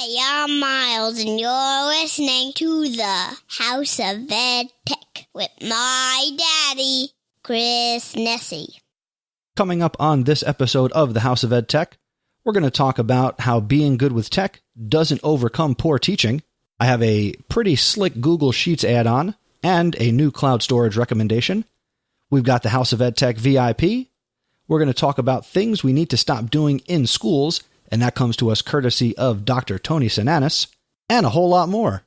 Hey, I'm Miles, and you're listening to the House of EdTech with my daddy, Chris Nessie. Coming up on this episode of the House of EdTech, we're going to talk about how being good with tech doesn't overcome poor teaching. I have a pretty slick Google Sheets add-on and a new cloud storage recommendation. We've got the House of EdTech VIP. We're going to talk about things we need to stop doing in schools, and that comes to us courtesy of Dr. Tony Sinanis, and a whole lot more.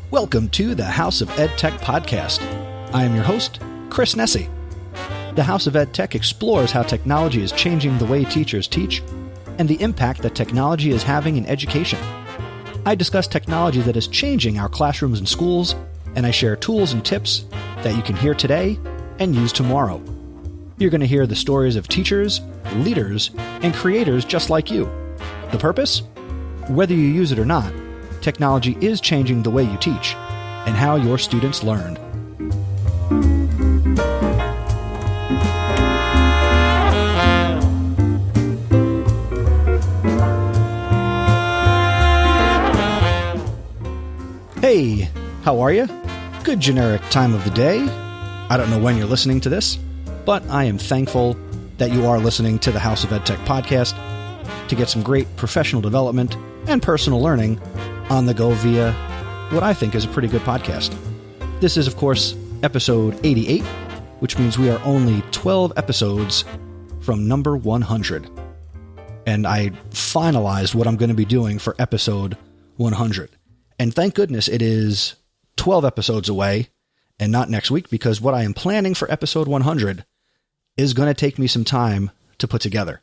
Welcome to the House of EdTech podcast. I am your host, Chris Nessie. The House of EdTech explores how technology is changing the way teachers teach and the impact that technology is having in education. I discuss technology that is changing our classrooms and schools, and I share tools and tips that you can hear today and use tomorrow. You're going to hear the stories of teachers, leaders, and creators just like you. The purpose? Whether you use it or not, technology is changing the way you teach and how your students learn. Hey, how are you? Good generic time of the day. I don't know when you're listening to this, but I am thankful that you are listening to the House of EdTech podcast to get some great professional development and personal learning on the go via what I think is a pretty good podcast. This is, of course, episode 88, which means we are only 12 episodes from number 100. And I finalized what I'm going to be doing for episode 100. And thank goodness it is 12 episodes away and not next week, because what I am planning for episode 100 is going to take me some time to put together.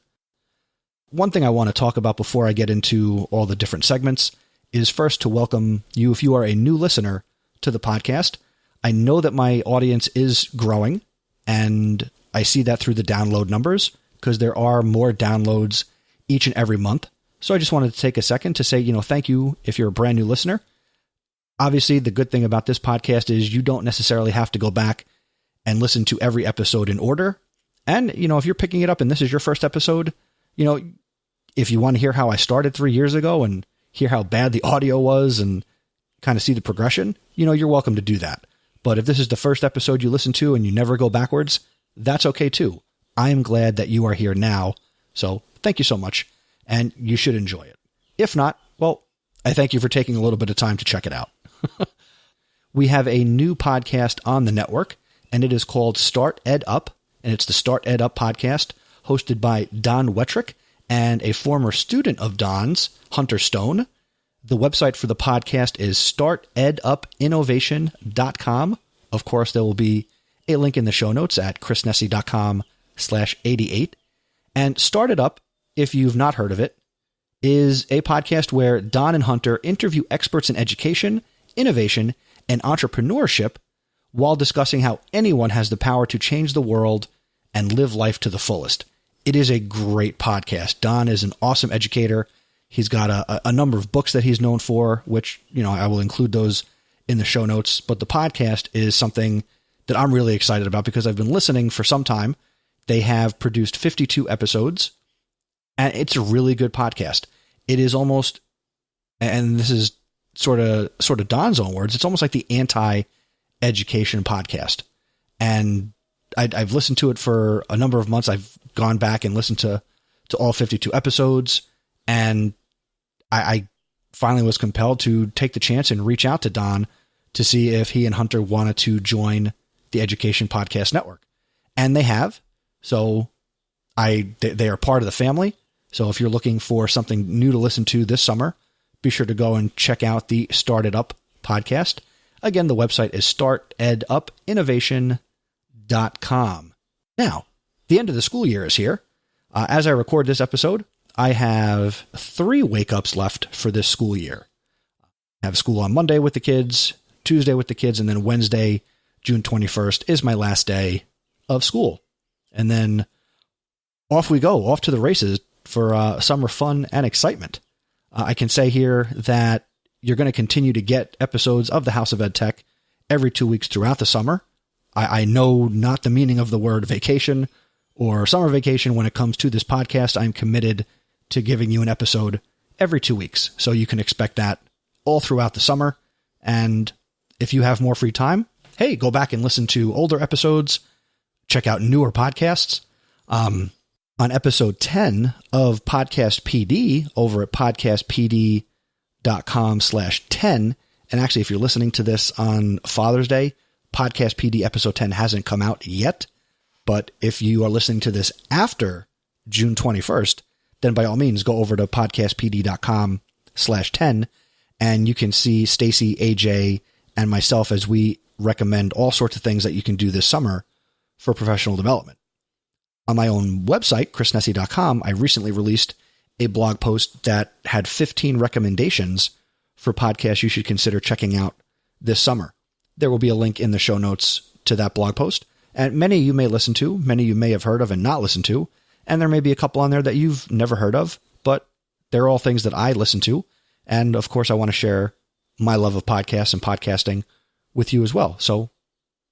One thing I want to talk about before I get into all the different segments is first to welcome you if you are a new listener to the podcast. I know that my audience is growing, and I see that through the download numbers because there are more downloads each and every month. So I just wanted to take a second to say, thank you if you're a brand new listener. Obviously, the good thing about this podcast is you don't necessarily have to go back and listen to every episode in order. And, if you're picking it up and this is your first episode, if you want to hear how I started 3 years ago and hear how bad the audio was and kind of see the progression, you're welcome to do that. But if this is the first episode you listen to and you never go backwards, that's okay too. I am glad that you are here now. So thank you so much. And you should enjoy it. If not, well, I thank you for taking a little bit of time to check it out. We have a new podcast on the network, and it is called Start Ed Up, and it's the Start Ed Up podcast, hosted by Don Wettrick and a former student of Don's, Hunter Stone. The website for the podcast is startedupinnovation.com. Of course, there will be a link in the show notes at chrisnessie.com/88. And Start Ed Up, if you've not heard of it, is a podcast where Don and Hunter interview experts in education, innovation, and entrepreneurship while discussing how anyone has the power to change the world and live life to the fullest. It is a great podcast. Don is an awesome educator. He's got a number of books that he's known for, which, I will include those in the show notes. But the podcast is something that I'm really excited about because I've been listening for some time. They have produced 52 episodes, and it's a really good podcast. It is almost, and this is sort of Don's own words, it's almost like the anti-education podcast. And I've listened to it for a number of months. I've gone back and listened to all 52 episodes, and I finally was compelled to take the chance and reach out to Don to see if he and Hunter wanted to join the Education Podcast Network. And they have. So they are part of the family. So if you're looking for something new to listen to this summer, be sure to go and check out the Start Ed Up podcast. Again, the website is startedupinnovation.com. Now, the end of the school year is here. As I record this episode, I have 3 wake-ups left for this school year. I have school on Monday with the kids, Tuesday with the kids, and then Wednesday, June 21st, is my last day of school. And then off we go, off to the races for summer fun and excitement. I can say here that you're going to continue to get episodes of the House of EdTech every 2 weeks throughout the summer. I know not the meaning of the word vacation or summer vacation. When it comes to this podcast, I'm committed to giving you an episode every 2 weeks. So you can expect that all throughout the summer. And if you have more free time, hey, go back and listen to older episodes. Check out newer podcasts. On episode 10 of Podcast PD over at podcastpd.com/10. And actually, if you're listening to this on Father's Day, Podcast PD episode 10 hasn't come out yet. But if you are listening to this after June 21st, then by all means, go over to podcastpd.com/10 and you can see Stacy, AJ, and myself as we recommend all sorts of things that you can do this summer for professional development. On my own website, chrisnessie.com, I recently released a blog post that had 15 recommendations for podcasts you should consider checking out this summer. There will be a link in the show notes to that blog post, and many you may listen to, many you may have heard of and not listened to, and there may be a couple on there that you've never heard of, but they're all things that I listen to, and of course I want to share my love of podcasts and podcasting with you as well. So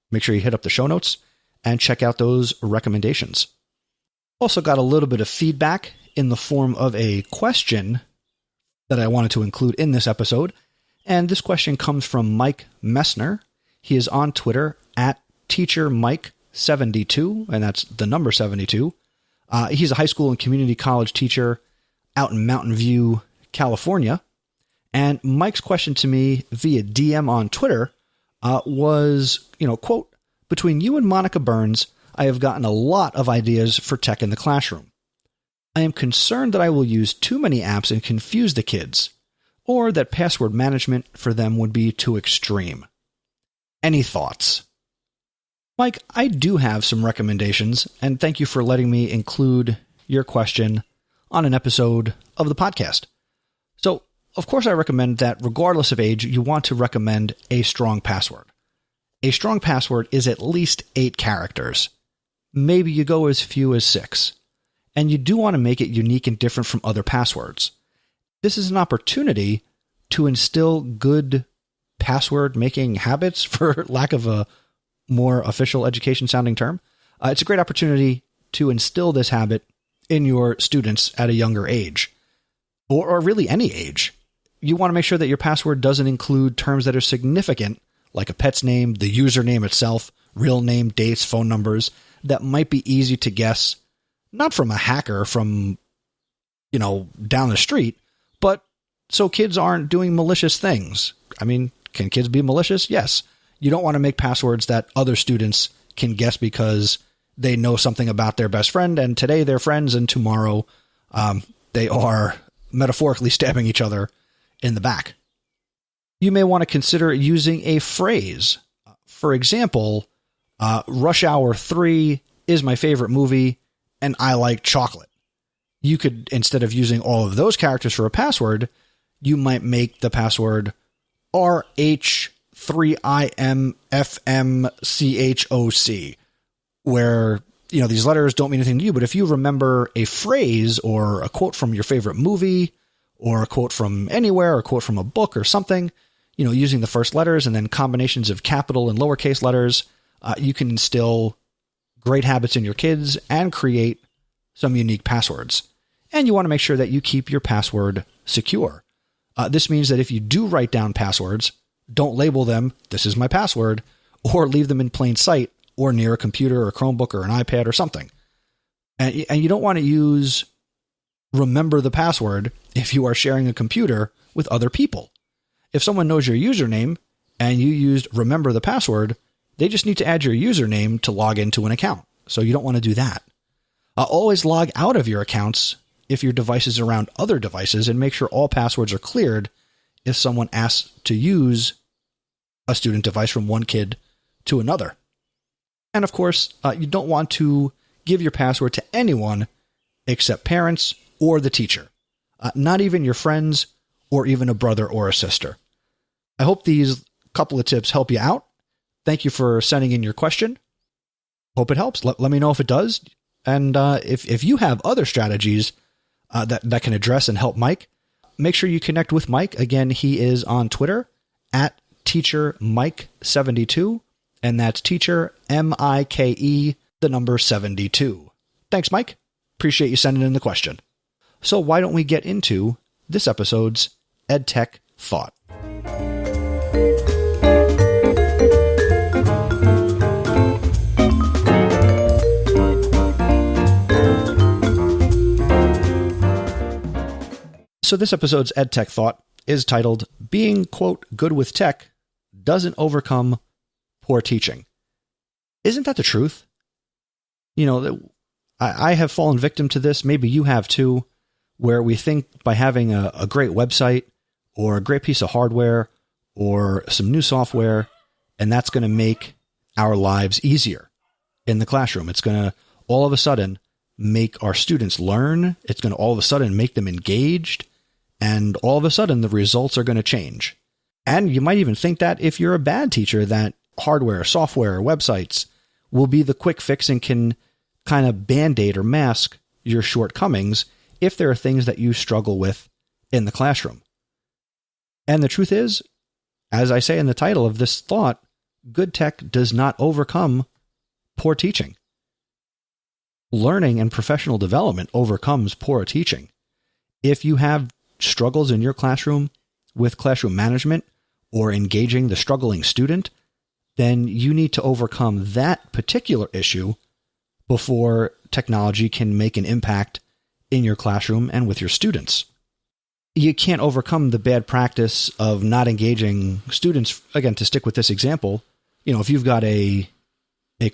make sure you hit up the show notes and check out those recommendations. Also got a little bit of feedback in the form of a question that I wanted to include in this episode. And this question comes from Mike Messner. He is on Twitter at TeacherMike72, and that's the number 72. He's a high school and community college teacher out in Mountain View, California. And Mike's question to me via DM on Twitter was, quote, "Between you and Monica Burns, I have gotten a lot of ideas for tech in the classroom. I am concerned that I will use too many apps and confuse the kids, or that password management for them would be too extreme. Any thoughts?" Mike, I do have some recommendations, and thank you for letting me include your question on an episode of the podcast. So, of course, I recommend that regardless of age, you want to recommend a strong password. A strong password is at least 8 characters. Maybe you go as few as 6. And you do want to make it unique and different from other passwords. This is an opportunity to instill good password making habits, for lack of a more official education sounding term. It's a great opportunity to instill this habit in your students at a younger age, or really any age. You want to make sure that your password doesn't include terms that are significant, like a pet's name, the username itself, real name, dates, phone numbers, that might be easy to guess, not from a hacker from, down the street, but so kids aren't doing malicious things. I mean, can kids be malicious? Yes. You don't want to make passwords that other students can guess because they know something about their best friend, and today they're friends, and tomorrow they are metaphorically stabbing each other in the back. You may want to consider using a phrase. For example, Rush Hour 3 is my favorite movie, and I like chocolate. You could, instead of using all of those characters for a password, you might make the password RH3IMFMCHOC, where, these letters don't mean anything to you, but if you remember a phrase or a quote from your favorite movie, or a quote from anywhere, or a quote from a book or something, using the first letters and then combinations of capital and lowercase letters, you can instill great habits in your kids and create some unique passwords. And you want to make sure that you keep your password secure. This means that if you do write down passwords, don't label them, "This is my password," or leave them in plain sight or near a computer or a Chromebook or an iPad or something. And you don't want to use remember the password if you are sharing a computer with other people. If someone knows your username and you used remember the password, they just need to add your username to log into an account. So you don't want to do that. Always log out of your accounts if your device is around other devices, and make sure all passwords are cleared if someone asks to use a student device from one kid to another. And of course, you don't want to give your password to anyone except parents or the teacher, not even your friends or even a brother or a sister. I hope these couple of tips help you out. Thank you for sending in your question. Hope it helps. Let me know if it does. And if you have other strategies that can address and help Mike, make sure you connect with Mike. Again, he is on Twitter at TeacherMike72, and that's teacher, MIKE, the number 72. Thanks, Mike. Appreciate you sending in the question. So why don't we get into this episode's EdTech Thought? So this episode's EdTech Thought is titled, Being, quote, good with tech doesn't overcome poor teaching. Isn't that the truth? You know, I have fallen victim to this, maybe you have too, where we think by having a great website or a great piece of hardware or some new software, and that's going to make our lives easier in the classroom. It's going to all of a sudden make our students learn. It's going to all of a sudden make them engaged. And all of a sudden, the results are going to change. And you might even think that if you're a bad teacher, that hardware, software, websites will be the quick fix and can kind of band-aid or mask your shortcomings if there are things that you struggle with in the classroom. And the truth is, as I say in the title of this thought, good tech does not overcome poor teaching. Learning and professional development overcomes poor teaching. If you have struggles in your classroom with classroom management or engaging the struggling student, then you need to overcome that particular issue before technology can make an impact in your classroom and with your students. You can't overcome the bad practice of not engaging students. Again, to stick with this example, you know, if you've got a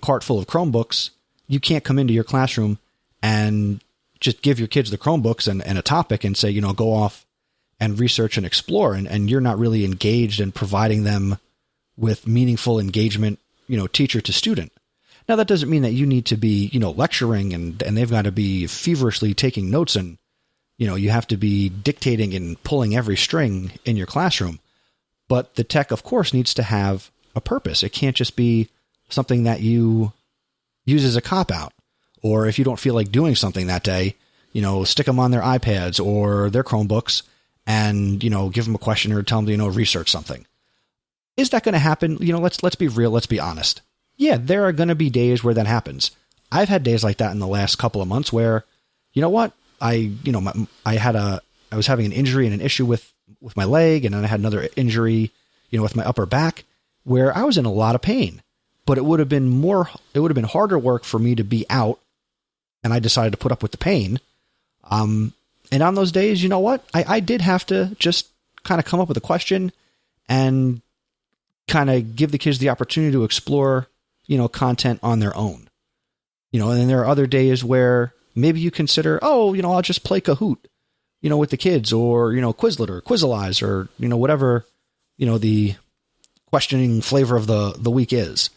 cart full of Chromebooks, you can't come into your classroom and just give your kids the Chromebooks and a topic and say, you know, go off and research and explore. And you're not really engaged in providing them with meaningful engagement, you know, teacher to student. Now, that doesn't mean that you need to be, you know, lecturing and they've got to be feverishly taking notes and, you know, you have to be dictating and pulling every string in your classroom. But the tech, of course, needs to have a purpose. It can't just be something that you use as a cop-out. Or if you don't feel like doing something that day, you know, stick them on their iPads or their Chromebooks and, you know, give them a question or tell them to, you know, research something. Is that going to happen? You know, let's be real. Let's be honest. Yeah, there are going to be days where that happens. I've had days like that in the last couple of months where, you know what, I was having an injury and an issue with my leg, and then I had another injury, you know, with my upper back where I was in a lot of pain. But it would have been harder work for me to be out, and I decided to put up with the pain. And on those days, you know what? I did have to just kind of come up with a question and kind of give the kids the opportunity to explore, you know, content on their own. You know, and then there are other days where maybe you consider, oh, you know, I'll just play Kahoot, you know, with the kids, or, you know, Quizlet or Quizalize, or, you know, whatever, you know, the questioning flavor of the week is.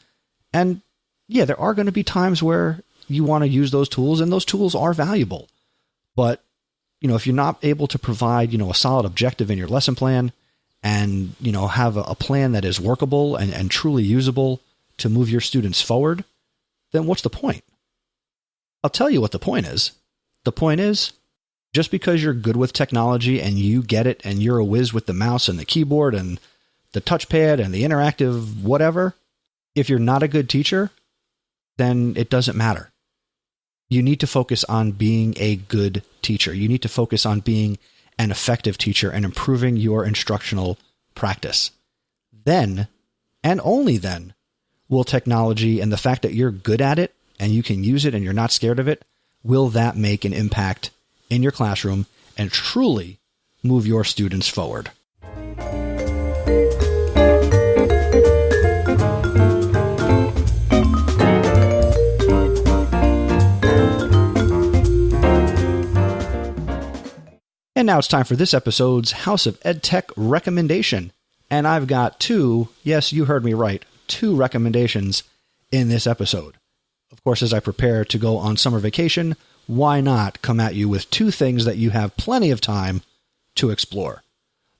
And yeah, there are going to be times where you want to use those tools, and those tools are valuable. But, you know, if you're not able to provide, you know, a solid objective in your lesson plan and, you know, have a plan that is workable and truly usable to move your students forward, then what's the point? I'll tell you what the point is. The point is, just because you're good with technology and you get it and you're a whiz with the mouse and the keyboard and the touchpad and the interactive whatever, if you're not a good teacher, then it doesn't matter. You need to focus on being a good teacher. You need to focus on being an effective teacher and improving your instructional practice. Then, and only then, will technology and the fact that you're good at it and you can use it and you're not scared of it, will that make an impact in your classroom and truly move your students forward. And now it's time for this episode's House of EdTech recommendation. And I've got two, yes, you heard me right, two recommendations in this episode. Of course, as I prepare to go on summer vacation, why not come at you with two things that you have plenty of time to explore?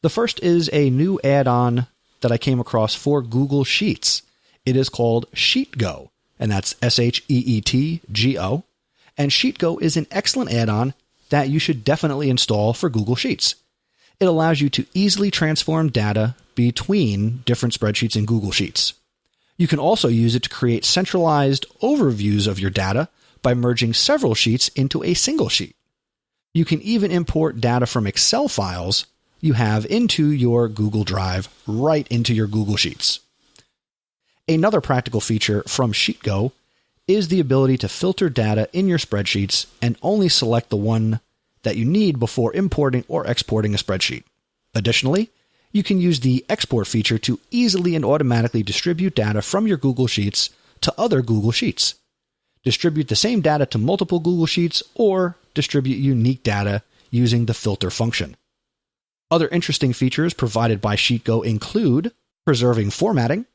The first is a new add-on that I came across for Google Sheets. It is called SheetGo, and that's SheetGo. And SheetGo is an excellent add-on that you should definitely install for Google Sheets. It allows you to easily transform data between different spreadsheets in Google Sheets. You can also use it to create centralized overviews of your data by merging several sheets into a single sheet. You can even import data from Excel files you have into your Google Drive right into your Google Sheets. Another practical feature from SheetGo is the ability to filter data in your spreadsheets and only select the one that you need before importing or exporting a spreadsheet. Additionally, you can use the export feature to easily and automatically distribute data from your Google Sheets to other Google Sheets. Distribute the same data to multiple Google Sheets or distribute unique data using the filter function. Other interesting features provided by SheetGo include preserving formatting.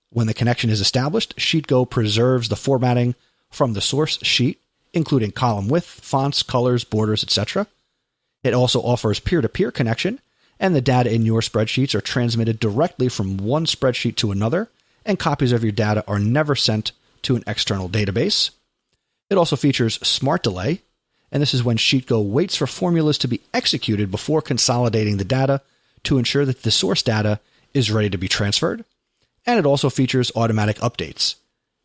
When the connection is established, SheetGo preserves the formatting from the source sheet, including column width, fonts, colors, borders, etc. It also offers peer-to-peer connection, and the data in your spreadsheets are transmitted directly from one spreadsheet to another, and copies of your data are never sent to an external database. It also features smart delay, and this is when SheetGo waits for formulas to be executed before consolidating the data to ensure that the source data is ready to be transferred. And it also features automatic updates.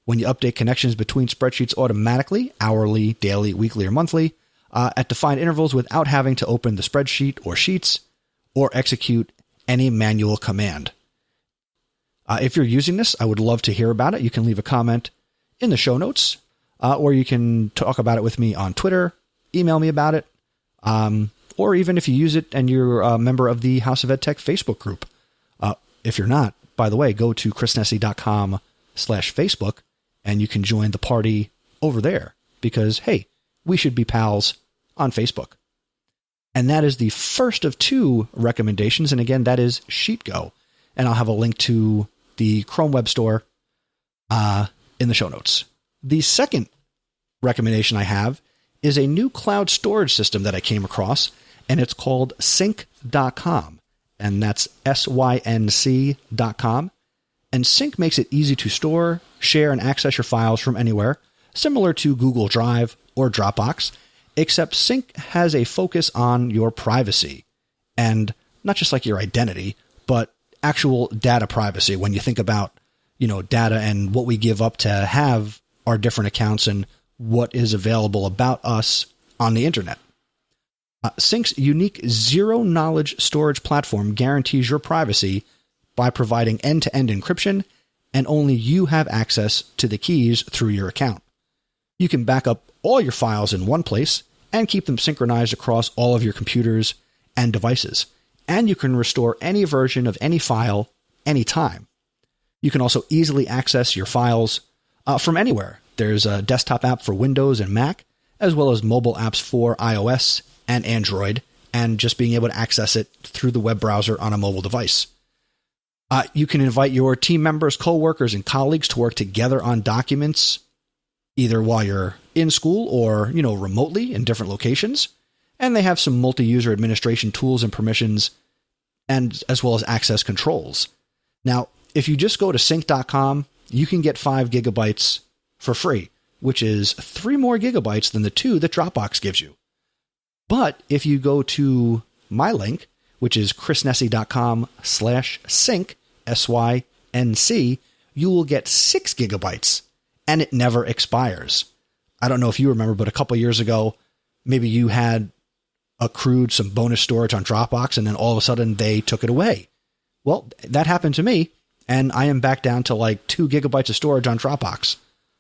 When you update connections between spreadsheets automatically, hourly, daily, weekly, or monthly, at defined intervals without having to open the spreadsheet or sheets, or execute any manual command. If you're using this, I would love to hear about it. You can leave a comment in the show notes, or you can talk about it with me on Twitter, email me about it, or even if you use it and you're a member of the House of EdTech Facebook group. If you're not, by the way, go to chrisnessy.com/Facebook and you can join the party over there because, hey, we should be pals on Facebook. And that is the first of two recommendations. And again, that is SheetGo. And I'll have a link to the Chrome Web Store in the show notes. The second recommendation I have is a new cloud storage system that I came across, and it's called sync.com. And that's sync.com. And Sync makes it easy to store, share, and access your files from anywhere, similar to Google Drive or Dropbox, except Sync has a focus on your privacy, and not just like your identity, but actual data privacy when you think about, data and what we give up to have our different accounts and what is available about us on the internet. Sync's unique zero-knowledge storage platform guarantees your privacy by providing end-to-end encryption, and only you have access to the keys through your account. You can back up all your files in one place and keep them synchronized across all of your computers and devices. And you can restore any version of any file anytime. You can also easily access your files from anywhere. There's a desktop app for Windows and Mac, as well as mobile apps for iOS and Android, and just being able to access it through the web browser on a mobile device. You can invite your team members, coworkers, and colleagues to work together on documents, either while you're in school or, remotely in different locations. And they have some multi-user administration tools and permissions, and as well as access controls. Now, if you just go to sync.com, you can get 5 gigabytes for free, which is 3 more gigabytes than the 2 that Dropbox gives you. But if you go to my link, which is chrisnessy.com/sync, SYNC, you will get 6 gigabytes, and it never expires. I don't know if you remember, but a couple years ago, maybe you had accrued some bonus storage on Dropbox, and then all of a sudden they took it away. Well, that happened to me, and I am back down to like 2 gigabytes of storage on Dropbox.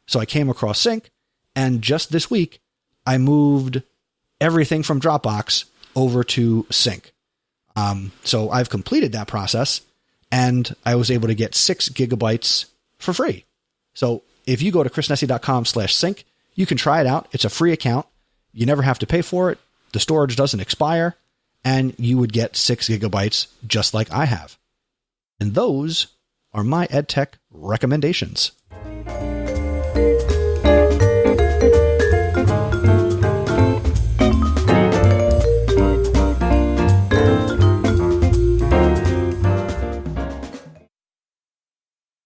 So I came across Sync, and just this week, I moved everything from Dropbox over to Sync. So I've completed that process, and I was able to get 6 gigabytes for free. So if you go to chrisnessy.com/sync, you can try it out. It's a free account. You never have to pay for it. The storage doesn't expire, and you would get 6 gigabytes just like I have. And those are my EdTech recommendations.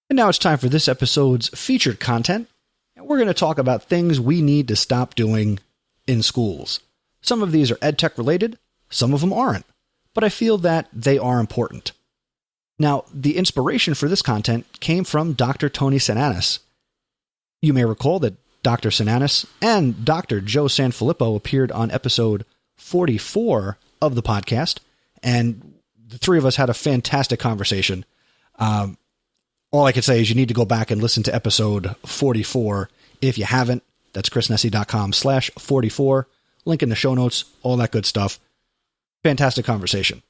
And now it's time for this episode's featured content. And we're going to talk about things we need to stop doing in schools. Some of these are EdTech related, some of them aren't, but I feel that they are important. Now, the inspiration for this content came from Dr. Tony Sinanis. You may recall that Dr. Sinanis and Dr. Joe Sanfilippo appeared on episode 44 of the podcast, and the three of us had a fantastic conversation. All I can say is you need to go back and listen to episode 44. If you haven't, that's chrisnessy.com/44. Link in the show notes, all that good stuff. Fantastic conversation.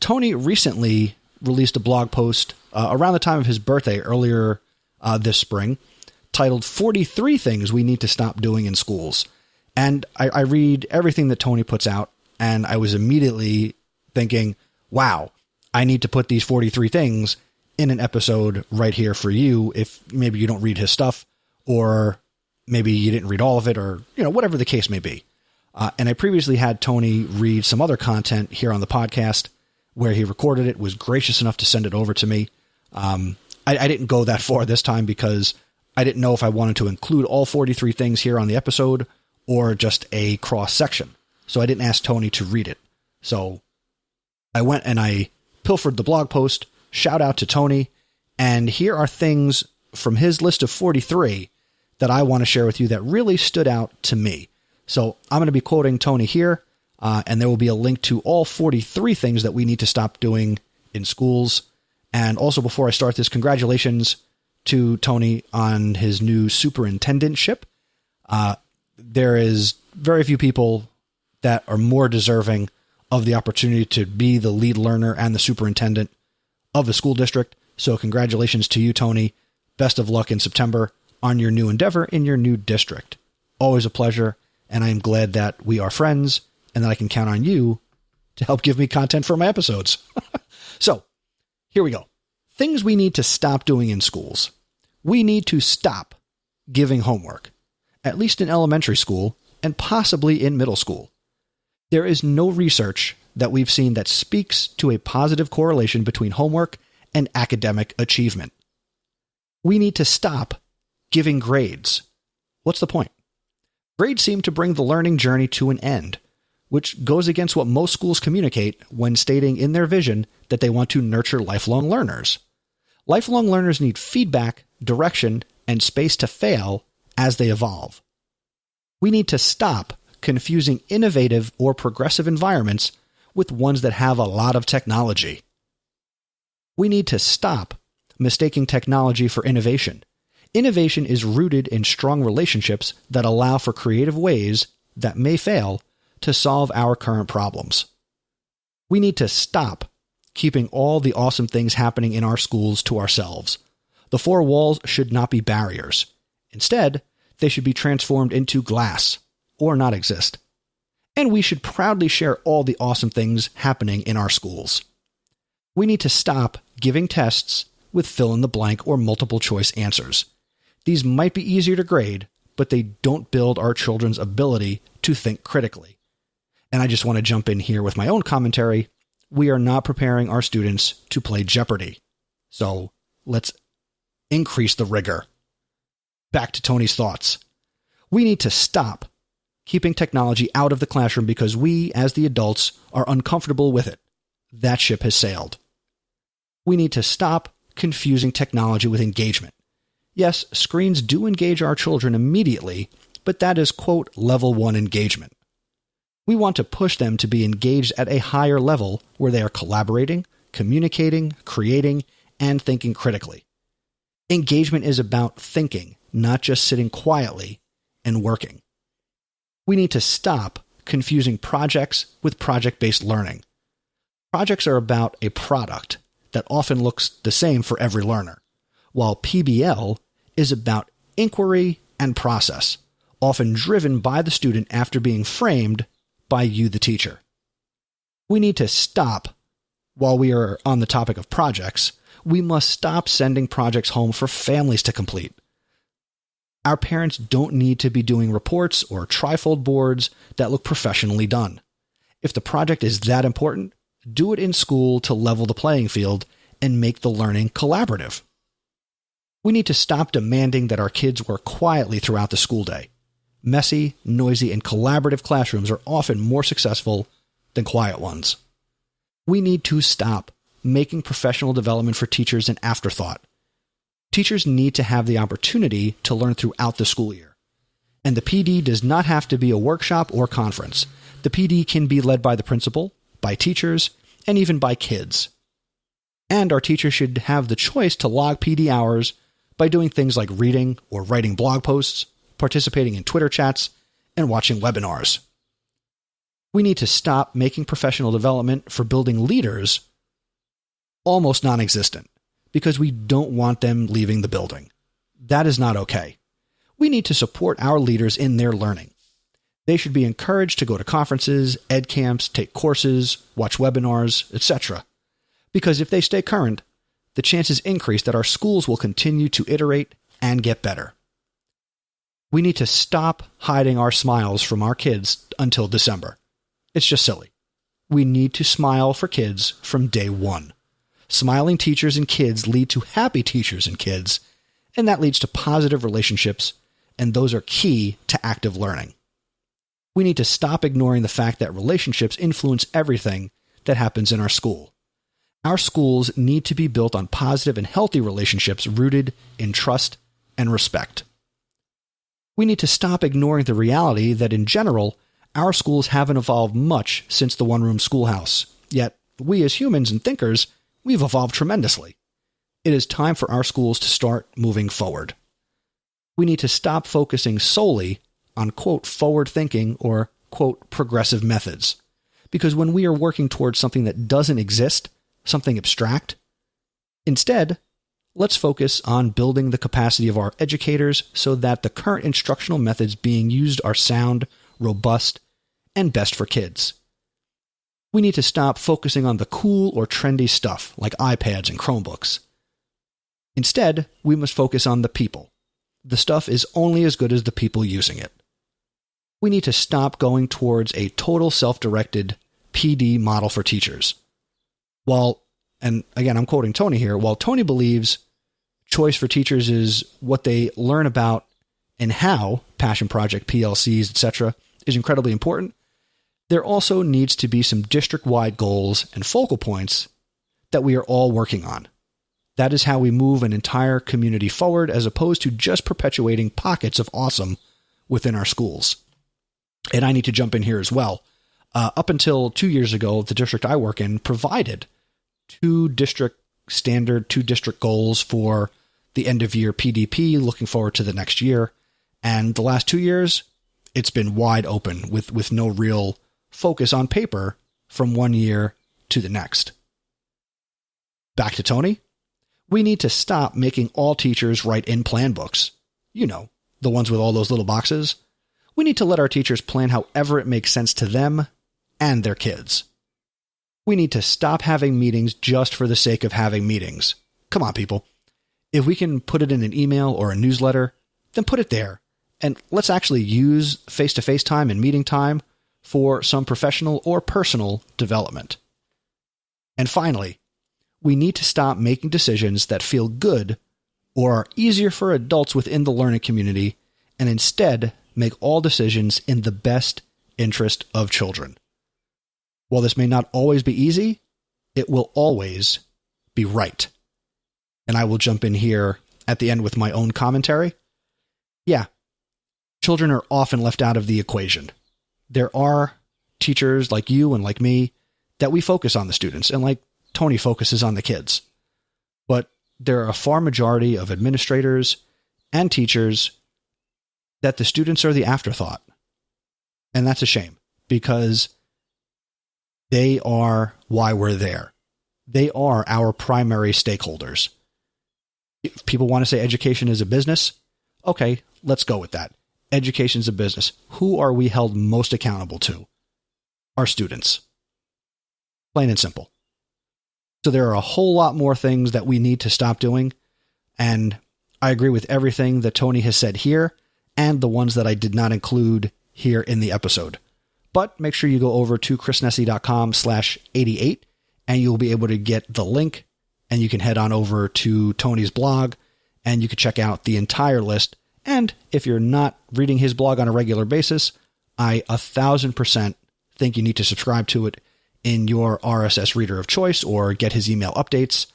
Tony recently released a blog post around the time of his birthday earlier this spring titled 43 Things We Need to Stop Doing in Schools. And I read everything that Tony puts out, and I was immediately thinking, wow, I need to put these 43 things in an episode right here for you if maybe you don't read his stuff, or maybe you didn't read all of it, or whatever the case may be. And I previously had Tony read some other content here on the podcast where he recorded it, was gracious enough to send it over to me. I didn't go that far this time because I didn't know if I wanted to include all 43 things here on the episode or just a cross section. So I didn't ask Tony to read it. So I went and I pilfered the blog post. Shout out to Tony. And here are things from his list of 43 that I want to share with you that really stood out to me. So I'm going to be quoting Tony here, and there will be a link to all 43 things that we need to stop doing in schools. And also, before I start this, congratulations to Tony on his new superintendentship. There is very few people that are more deserving of the opportunity to be the lead learner and the superintendent of the school district. So congratulations to you, Tony. Best of luck in September on your new endeavor in your new district. Always a pleasure, and I am glad that we are friends and that I can count on you to help give me content for my episodes. So, here we go. Things we need to stop doing in schools. We need to stop giving homework, at least in elementary school and possibly in middle school. There is no research that we've seen that speaks to a positive correlation between homework and academic achievement. We need to stop giving grades. What's the point? Grades seem to bring the learning journey to an end, which goes against what most schools communicate when stating in their vision that they want to nurture lifelong learners. Lifelong learners need feedback, direction, and space to fail as they evolve. We need to stop confusing innovative or progressive environments with ones that have a lot of technology. We need to stop mistaking technology for innovation. Innovation is rooted in strong relationships that allow for creative ways that may fail to solve our current problems. We need to stop keeping all the awesome things happening in our schools to ourselves. The four walls should not be barriers. Instead, they should be transformed into glass or not exist. And we should proudly share all the awesome things happening in our schools. We need to stop giving tests with fill-in-the-blank or multiple-choice answers. These might be easier to grade, but they don't build our children's ability to think critically. And I just want to jump in here with my own commentary. We are not preparing our students to play Jeopardy. So let's increase the rigor. Back to Tony's thoughts. We need to stop keeping technology out of the classroom because we, as the adults, are uncomfortable with it. That ship has sailed. We need to stop confusing technology with engagement. Yes, screens do engage our children immediately, but that is, quote, level 1 engagement. We want to push them to be engaged at a higher level where they are collaborating, communicating, creating, and thinking critically. Engagement is about thinking, not just sitting quietly and working. We need to stop confusing projects with project-based learning. Projects are about a product that often looks the same for every learner, while PBL is about inquiry and process, often driven by the student after being framed by you, the teacher. We need to stop, while we are on the topic of projects, we must stop sending projects home for families to complete. Our parents don't need to be doing reports or trifold boards that look professionally done. If the project is that important, do it in school to level the playing field and make the learning collaborative. We need to stop demanding that our kids work quietly throughout the school day. Messy, noisy, and collaborative classrooms are often more successful than quiet ones. We need to stop making professional development for teachers an afterthought. Teachers need to have the opportunity to learn throughout the school year. And the PD does not have to be a workshop or conference. The PD can be led by the principal, by teachers, and even by kids. And our teachers should have the choice to log PD hours by doing things like reading or writing blog posts, participating in Twitter chats, and watching webinars. We need to stop making professional development for building leaders almost non-existent because we don't want them leaving the building. That is not okay. We need to support our leaders in their learning. They should be encouraged to go to conferences, ed camps, take courses, watch webinars, etc. Because if they stay current, the chances increase that our schools will continue to iterate and get better. We need to stop hiding our smiles from our kids until December. It's just silly. We need to smile for kids from day one. Smiling teachers and kids lead to happy teachers and kids, and that leads to positive relationships, and those are key to active learning. We need to stop ignoring the fact that relationships influence everything that happens in our school. Our schools need to be built on positive and healthy relationships rooted in trust and respect. We need to stop ignoring the reality that in general, our schools haven't evolved much since the one-room schoolhouse, yet we as humans and thinkers, we've evolved tremendously. It is time for our schools to start moving forward. We need to stop focusing solely on, quote, forward thinking or, quote, progressive methods. Because when we are working towards something that doesn't exist, something abstract, instead, let's focus on building the capacity of our educators so that the current instructional methods being used are sound, robust, and best for kids. We need to stop focusing on the cool or trendy stuff like iPads and Chromebooks. Instead, we must focus on the people. The stuff is only as good as the people using it. We need to stop going towards a total self-directed PD model for teachers. And again, I'm quoting Tony here, while Tony believes choice for teachers is what they learn about and how, passion project, PLCs, etc., is incredibly important, there also needs to be some district-wide goals and focal points that we are all working on. That is how we move an entire community forward as opposed to just perpetuating pockets of awesome within our schools. And I need to jump in here as well. Up until 2 years ago, the district I work in provided two district goals for the end of year PDP, looking forward to the next year. And the last 2 years, it's been wide open with no real focus on paper from one year to the next. Back to Tony. We need to stop making all teachers write in plan books. You know, the ones with all those little boxes. We need to let our teachers plan however it makes sense to them and their kids. We need to stop having meetings just for the sake of having meetings. Come on, people. If we can put it in an email or a newsletter, then put it there. And let's actually use face-to-face time and meeting time for some professional or personal development. And finally, we need to stop making decisions that feel good or are easier for adults within the learning community and instead make all decisions in the best interest of children. While this may not always be easy, it will always be right. And I will jump in here at the end with my own commentary. Yeah, children are often left out of the equation. There are teachers like you and like me that we focus on the students, and like Tony focuses on the kids. But there are a far majority of administrators and teachers that the students are the afterthought. And that's a shame because they are why we're there. They are our primary stakeholders. If people want to say education is a business, okay, let's go with that. Education is a business. Who are we held most accountable to? Our students. Plain and simple. So there are a whole lot more things that we need to stop doing. And I agree with everything that Tony has said here and the ones that I did not include here in the episode. But make sure you go over to chrisnessy.com/88 and you'll be able to get the link and you can head on over to Tony's blog and you can check out the entire list. And if you're not reading his blog on a regular basis, I 1,000% think you need to subscribe to it. in your RSS reader of choice or get his email updates,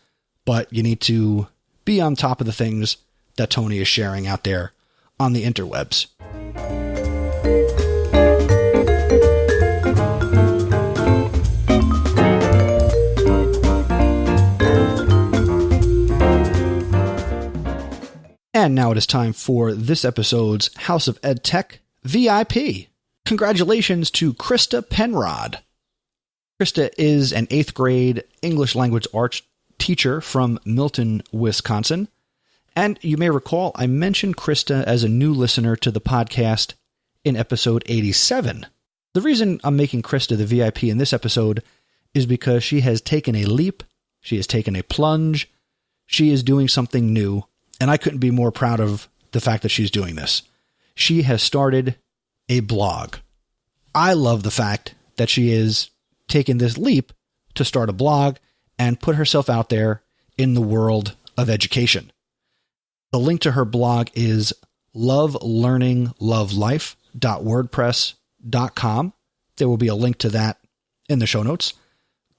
but you need to be on top of the things that Tony is sharing out there on the interwebs. And now it is time for this episode's House of EdTech VIP. Congratulations to Krista Penrod. Krista is an 8th grade English language arts teacher from Milton, Wisconsin. And you may recall I mentioned Krista as a new listener to the podcast in episode 87. The reason I'm making Krista the VIP in this episode is because she has taken a leap, she has taken a plunge, she is doing something new, and I couldn't be more proud of the fact that she's doing this. She has started a blog. I love the fact that she is taken this leap to start a blog and put herself out there in the world of education. The link to her blog is lovelearninglovelife.wordpress.com. There will be a link to that in the show notes.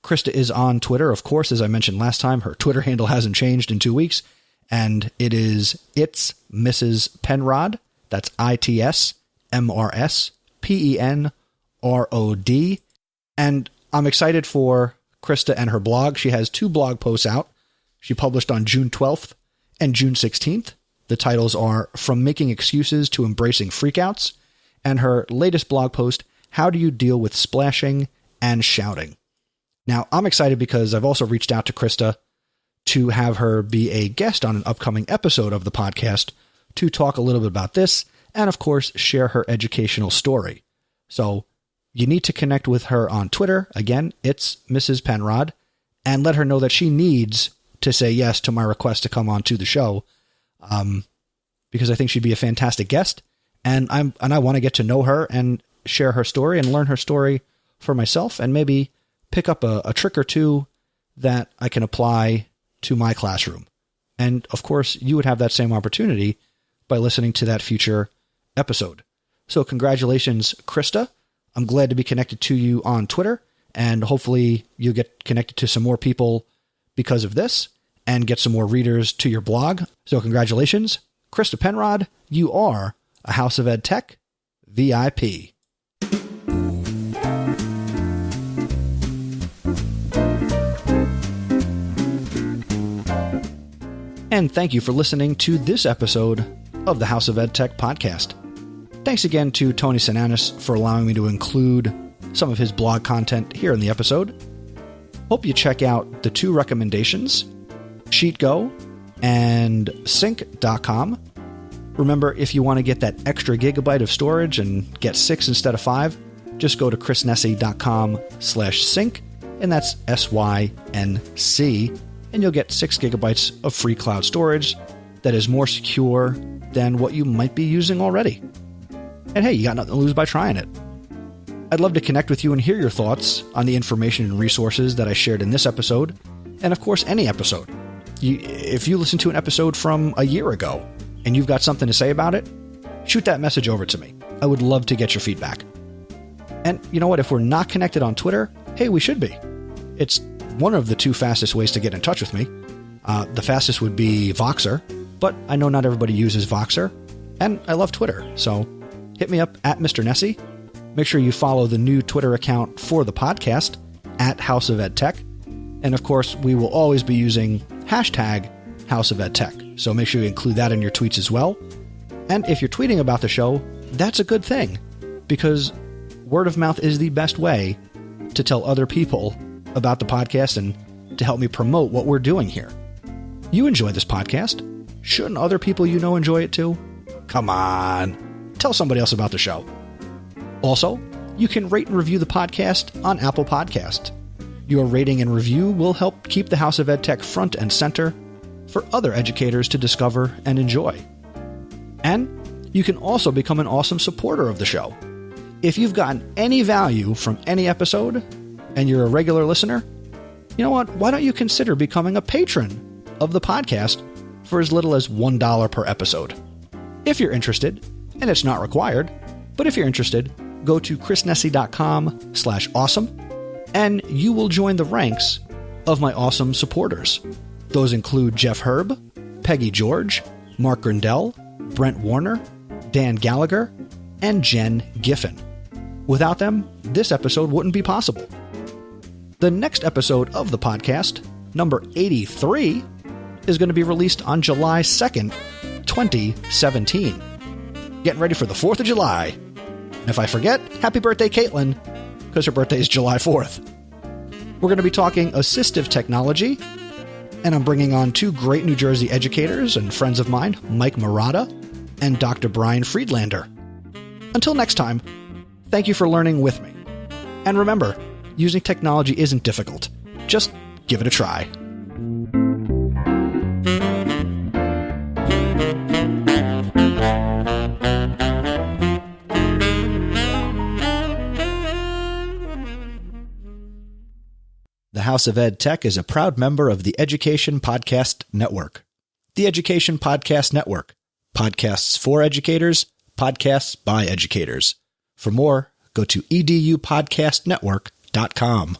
Krista is on Twitter, of course, as I mentioned last time. Her Twitter handle hasn't changed in 2 weeks, and it is It's Mrs. Penrod. That's ITSMRSPENROD. And I'm excited for Krista and her blog. She has 2 blog posts out. She published on June 12th and June 16th. The titles are From Making Excuses to Embracing Freakouts, and her latest blog post, How Do You Deal with Splashing and Shouting? Now, I'm excited because I've also reached out to Krista to have her be a guest on an upcoming episode of the podcast to talk a little bit about this and, of course, share her educational story. So you need to connect with her on Twitter. Again, it's Mrs. Penrod, and let her know that she needs to say yes to my request to come on to the show, because I think she'd be a fantastic guest, and I want to get to know her and share her story and learn her story for myself, and maybe pick up a trick or two that I can apply to my classroom. And of course, you would have that same opportunity by listening to that future episode. So congratulations, Krista. I'm glad to be connected to you on Twitter, and hopefully you'll get connected to some more people because of this and get some more readers to your blog. So congratulations, Krista Penrod. You are a House of EdTech VIP. And thank you for listening to this episode of the House of EdTech podcast. Thanks again to Tony Sinanis for allowing me to include some of his blog content here in the episode. Hope you check out the 2 recommendations, SheetGo and Sync.com. Remember, if you want to get that extra gigabyte of storage and get 6 instead of 5, just go to chrisnessy.com/sync, and that's SYNC, and you'll get 6 gigabytes of free cloud storage that is more secure than what you might be using already. And hey, you got nothing to lose by trying it. I'd love to connect with you and hear your thoughts on the information and resources that I shared in this episode, and of course, any episode. If you listen to an episode from a year ago and you've got something to say about it, shoot that message over to me. I would love to get your feedback. And you know what? If we're not connected on Twitter, hey, we should be. It's one of the 2 fastest ways to get in touch with me. The fastest would be Voxer, but I know not everybody uses Voxer, and I love Twitter, so hit me up at Mr. Nessie. Make sure you follow the new Twitter account for the podcast, at House of EdTech. And of course, we will always be using hashtag House of EdTech, so make sure you include that in your tweets as well. And if you're tweeting about the show, that's a good thing, because word of mouth is the best way to tell other people about the podcast and to help me promote what we're doing here. You enjoy this podcast. Shouldn't other people you know enjoy it too? Come on. Tell somebody else about the show. Also, you can rate and review the podcast on Apple Podcasts. Your rating and review will help keep the House of EdTech front and center for other educators to discover and enjoy. And you can also become an awesome supporter of the show. If you've gotten any value from any episode and you're a regular listener, you know what? Why don't you consider becoming a patron of the podcast for as little as $1 per episode? If you're interested, and it's not required, but if you're interested, go to chrisnessy.com/awesome and you will join the ranks of my awesome supporters. Those include Jeff Herb, Peggy George, Mark Grindell, Brent Warner, Dan Gallagher, and Jen Giffen. Without them, this episode wouldn't be possible. The next episode of the podcast, number 83, is going to be released on July 2nd, 2017. Getting ready for the 4th of July. And if I forget, happy birthday, Caitlin, because her birthday is July 4th. We're going to be talking assistive technology, and I'm bringing on two great New Jersey educators and friends of mine, Mike Murata and Dr. Brian Friedlander. Until next time, thank you for learning with me. And remember, using technology isn't difficult. Just give it a try. The House of EdTech is a proud member of the Education Podcast Network. The Education Podcast Network. Podcasts for educators, podcasts by educators. For more, go to edupodcastnetwork.com.